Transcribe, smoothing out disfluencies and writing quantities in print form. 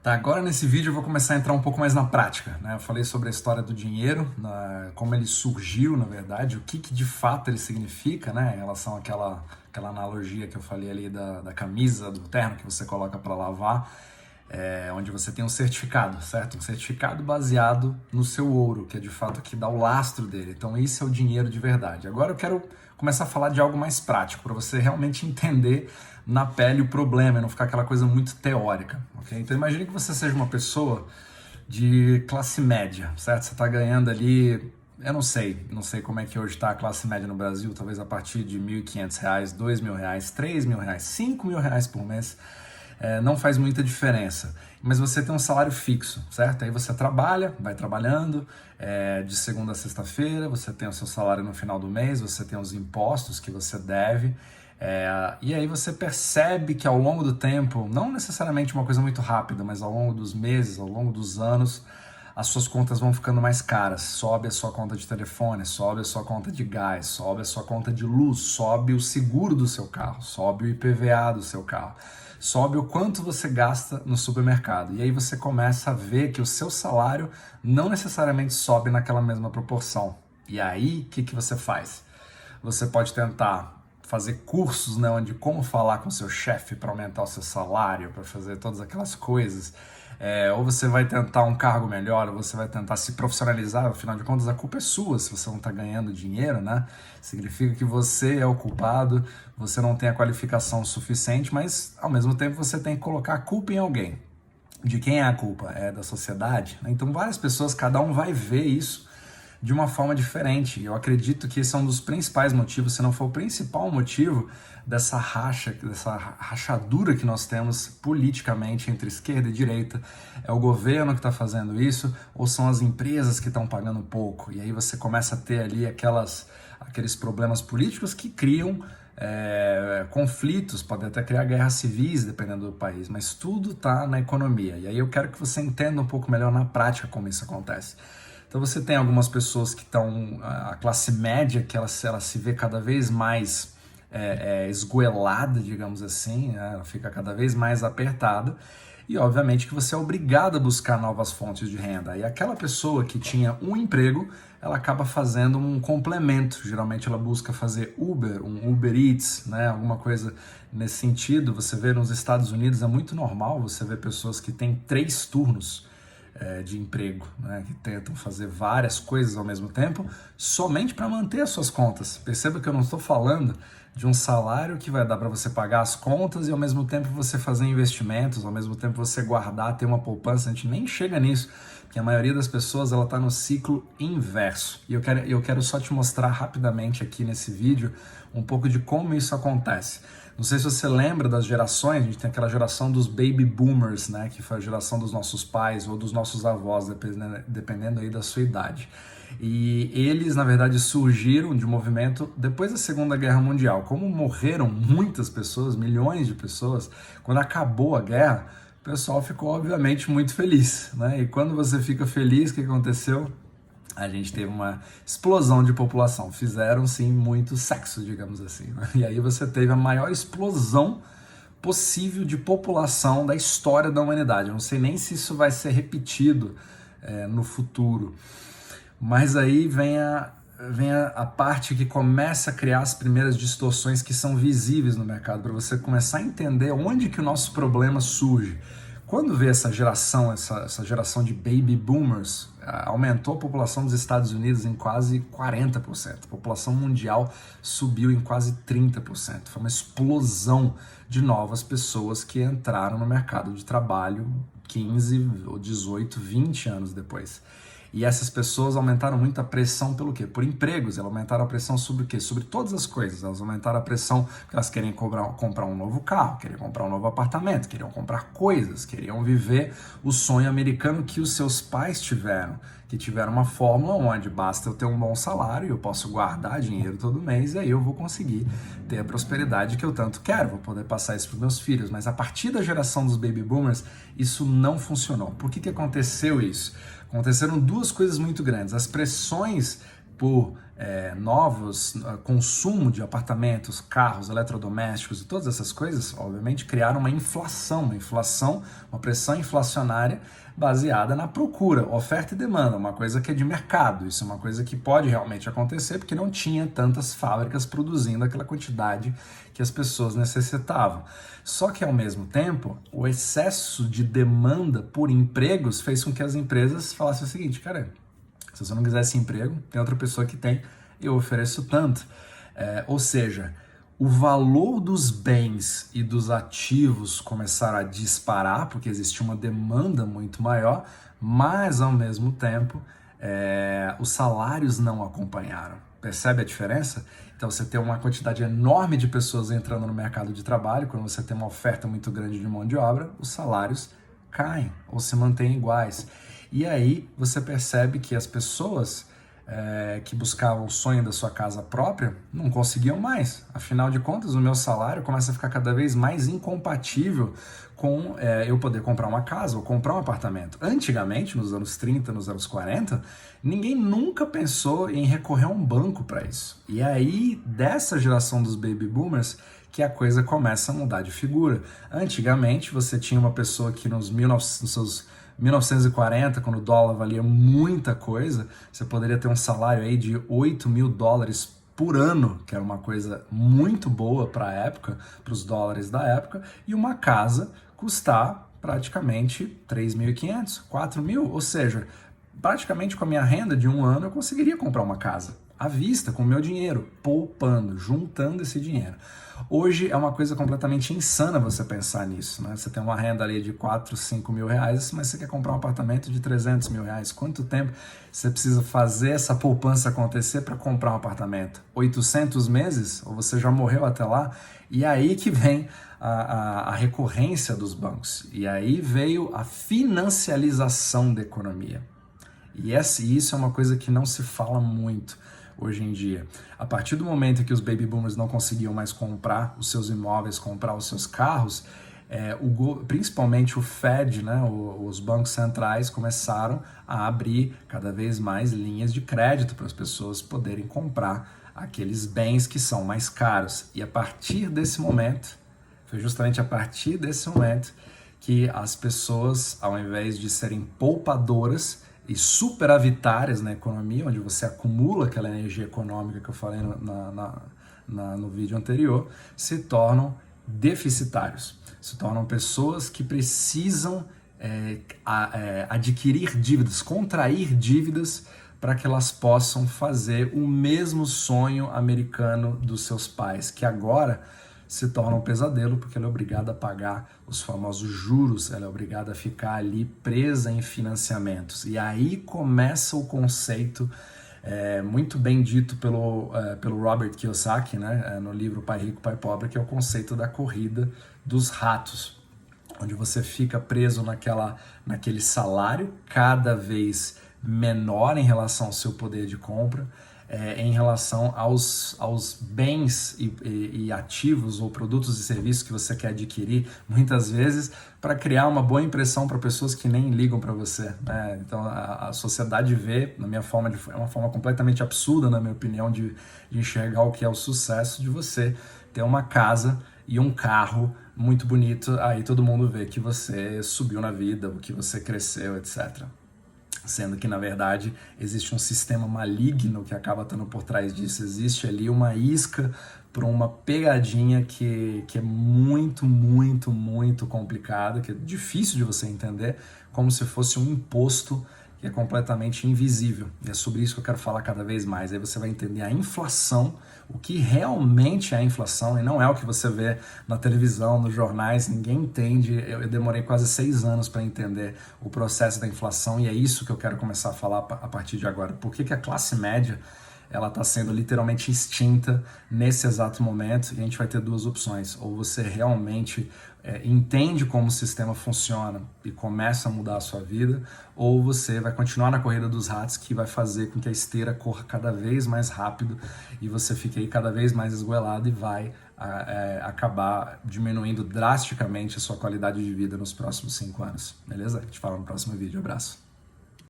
Tá, agora nesse vídeo eu vou começar a entrar um pouco mais na prática, né? Eu falei sobre a história do dinheiro, como ele surgiu, na verdade, o que de fato ele significa, né? Em relação àquela analogia que eu falei ali da camisa, do terno que você coloca para lavar, onde você tem um certificado, certo? Um certificado baseado no seu ouro, que é de fato o que dá o lastro dele. Então esse é o dinheiro de verdade. Agora eu quero começar a falar de algo mais prático, para você realmente entender na pele o problema e não ficar aquela coisa muito teórica, ok? Então imagine que você seja uma pessoa de classe média, certo? Você está ganhando ali, eu não sei como é que hoje está a classe média no Brasil, talvez a partir de R$ 1.500, R$ 2.000, R$ 3.000, R$ 5.000 por mês, não faz muita diferença. Mas você tem um salário fixo, certo? Aí você trabalha, vai trabalhando, de segunda a sexta-feira, você tem o seu salário no final do mês, você tem os impostos que você deve, e aí você percebe que ao longo do tempo, não necessariamente uma coisa muito rápida, mas ao longo dos meses, ao longo dos anos, as suas contas vão ficando mais caras. Sobe a sua conta de telefone, sobe a sua conta de gás, sobe a sua conta de luz, sobe o seguro do seu carro, sobe o IPVA do seu carro, sobe o quanto você gasta no supermercado. E aí você começa a ver que o seu salário não necessariamente sobe naquela mesma proporção. E aí, o que você faz? Você pode tentar fazer cursos, né, onde como falar com seu chefe para aumentar o seu salário, para fazer todas aquelas coisas. Ou você vai tentar um cargo melhor, ou você vai tentar se profissionalizar, afinal de contas a culpa é sua se você não está ganhando dinheiro, né? Significa que você é o culpado, você não tem a qualificação suficiente, mas ao mesmo tempo você tem que colocar a culpa em alguém. De quem é a culpa? É da sociedade? Então várias pessoas, cada um vai ver isso de uma forma diferente. Eu acredito que esse é um dos principais motivos, se não for o principal motivo dessa rachadura que nós temos politicamente entre esquerda e direita. É o governo que está fazendo isso ou são as empresas que estão pagando pouco? E aí você começa a ter ali aqueles problemas políticos que criam conflitos, podem até criar guerras civis, dependendo do país, mas tudo está na economia. E aí eu quero que você entenda um pouco melhor na prática como isso acontece. Então você tem algumas pessoas que estão, a classe média, que ela se vê cada vez mais esgoelada, digamos assim, né? Ela fica cada vez mais apertada e obviamente que você é obrigado a buscar novas fontes de renda. E aquela pessoa que tinha um emprego, ela acaba fazendo um complemento, geralmente ela busca fazer um Uber Eats, né? Alguma coisa nesse sentido. Você vê nos Estados Unidos, é muito normal você ver pessoas que têm 3 turnos de emprego, né, que tentam fazer várias coisas ao mesmo tempo, somente para manter as suas contas. Perceba que eu não estou falando de um salário que vai dar para você pagar as contas e ao mesmo tempo você fazer investimentos, ao mesmo tempo você guardar, ter uma poupança. A gente nem chega nisso, porque a maioria das pessoas ela está no ciclo inverso. E eu quero só te mostrar rapidamente aqui nesse vídeo um pouco de como isso acontece. Não sei se você lembra das gerações, a gente tem aquela geração dos baby boomers, né, que foi a geração dos nossos pais ou dos nossos avós, dependendo aí da sua idade. E eles, na verdade, surgiram de um movimento depois da Segunda Guerra Mundial. Como morreram muitas pessoas, milhões de pessoas, quando acabou a guerra, o pessoal ficou, obviamente, muito feliz, né? E quando você fica feliz, o que aconteceu? A gente teve uma explosão de população. Fizeram, sim, muito sexo, digamos assim, né? E aí você teve a maior explosão possível de população da história da humanidade. Eu não sei nem se isso vai ser repetido no futuro. Mas aí vem a parte que começa a criar as primeiras distorções que são visíveis no mercado, para você começar a entender onde que o nosso problema surge. Quando vê essa geração de baby boomers, aumentou a população dos Estados Unidos em quase 40%. A população mundial subiu em quase 30%. Foi uma explosão de novas pessoas que entraram no mercado de trabalho 15, 18, 20 anos depois. E essas pessoas aumentaram muito a pressão pelo quê? Por empregos. Elas aumentaram a pressão sobre o quê? Sobre todas as coisas. Elas aumentaram a pressão porque elas queriam comprar um novo carro, queriam comprar um novo apartamento, queriam comprar coisas, queriam viver o sonho americano que os seus pais tiveram, que tiveram uma fórmula onde basta eu ter um bom salário, eu posso guardar dinheiro todo mês e aí eu vou conseguir ter a prosperidade que eu tanto quero, vou poder passar isso para os meus filhos. Mas a partir da geração dos baby boomers, isso não funcionou. Por que aconteceu isso? Aconteceram duas coisas muito grandes. As pressões por novos consumo de apartamentos, carros, eletrodomésticos e todas essas coisas, obviamente, criaram uma inflação, uma pressão inflacionária baseada na procura, oferta e demanda, uma coisa que é de mercado. Isso é uma coisa que pode realmente acontecer porque não tinha tantas fábricas produzindo aquela quantidade que as pessoas necessitavam. Só que, ao mesmo tempo, o excesso de demanda por empregos fez com que as empresas falassem o seguinte: cara, se você não quiser esse emprego, tem outra pessoa que tem, eu ofereço tanto. Ou seja, o valor dos bens e dos ativos começaram a disparar, porque existia uma demanda muito maior, mas, ao mesmo tempo, os salários não acompanharam. Percebe a diferença? Então você tem uma quantidade enorme de pessoas entrando no mercado de trabalho, quando você tem uma oferta muito grande de mão de obra, os salários caem ou se mantêm iguais. E aí você percebe que as pessoas que buscavam o sonho da sua casa própria não conseguiam mais. Afinal de contas, o meu salário começa a ficar cada vez mais incompatível com eu poder comprar uma casa ou comprar um apartamento. Antigamente, nos anos 30, nos anos 40, ninguém nunca pensou em recorrer a um banco para isso. E aí, dessa geração dos baby boomers, que a coisa começa a mudar de figura. Antigamente, você tinha uma pessoa que nos seus 1940, quando o dólar valia muita coisa, você poderia ter um salário aí de $8.000 por ano, que era uma coisa muito boa para a época, para os dólares da época, e uma casa custar praticamente 3.500, 4.000, ou seja, praticamente com a minha renda de um ano eu conseguiria comprar uma casa à vista, com o meu dinheiro, poupando, juntando esse dinheiro. Hoje é uma coisa completamente insana você pensar nisso, né? Você tem uma renda ali de 4, 5 mil reais, mas você quer comprar um apartamento de 300 mil reais. Quanto tempo você precisa fazer essa poupança acontecer para comprar um apartamento? 800 meses? Ou você já morreu até lá? E aí que vem a recorrência dos bancos. E aí veio a financialização da economia. E isso é uma coisa que não se fala muito hoje em dia. A partir do momento que os baby boomers não conseguiam mais comprar os seus imóveis, comprar os seus carros, principalmente o Fed, né, os bancos centrais, começaram a abrir cada vez mais linhas de crédito para as pessoas poderem comprar aqueles bens que são mais caros. E a partir desse momento, foi justamente a partir desse momento que as pessoas, ao invés de serem poupadoras e superavitárias na economia, onde você acumula aquela energia econômica que eu falei no vídeo anterior, se tornam deficitários, se tornam pessoas que precisam adquirir dívidas, contrair dívidas para que elas possam fazer o mesmo sonho americano dos seus pais, que agora se torna um pesadelo, porque ela é obrigada a pagar os famosos juros, ela é obrigada a ficar ali presa em financiamentos. E aí começa o conceito muito bem dito pelo Robert Kiyosaki, né, no livro Pai Rico, Pai Pobre, que é o conceito da corrida dos ratos, onde você fica preso naquele salário cada vez menor em relação ao seu poder de compra, em relação aos bens e ativos ou produtos e serviços que você quer adquirir, muitas vezes para criar uma boa impressão para pessoas que nem ligam para você, né? Então a sociedade vê, é uma forma completamente absurda, na minha opinião, de enxergar o que é o sucesso, de você ter uma casa e um carro muito bonito, aí todo mundo vê que você subiu na vida, que você cresceu, etc. Sendo que, na verdade, existe um sistema maligno que acaba estando por trás disso. Existe ali uma isca para uma pegadinha que é muito, muito, muito complicada, que é difícil de você entender, como se fosse um imposto que é completamente invisível. E é sobre isso que eu quero falar cada vez mais. Aí você vai entender a inflação, o que realmente é a inflação, e não é o que você vê na televisão, nos jornais, ninguém entende. Eu demorei quase 6 anos para entender o processo da inflação, e é isso que eu quero começar a falar a partir de agora. Por que a classe média ela está sendo literalmente extinta nesse exato momento, e a gente vai ter 2 opções. Ou você realmente entende como o sistema funciona e começa a mudar a sua vida, ou você vai continuar na corrida dos ratos, que vai fazer com que a esteira corra cada vez mais rápido e você fique aí cada vez mais esgoelado e vai acabar diminuindo drasticamente a sua qualidade de vida nos próximos 5 anos. Beleza? A gente fala no próximo vídeo. Abraço.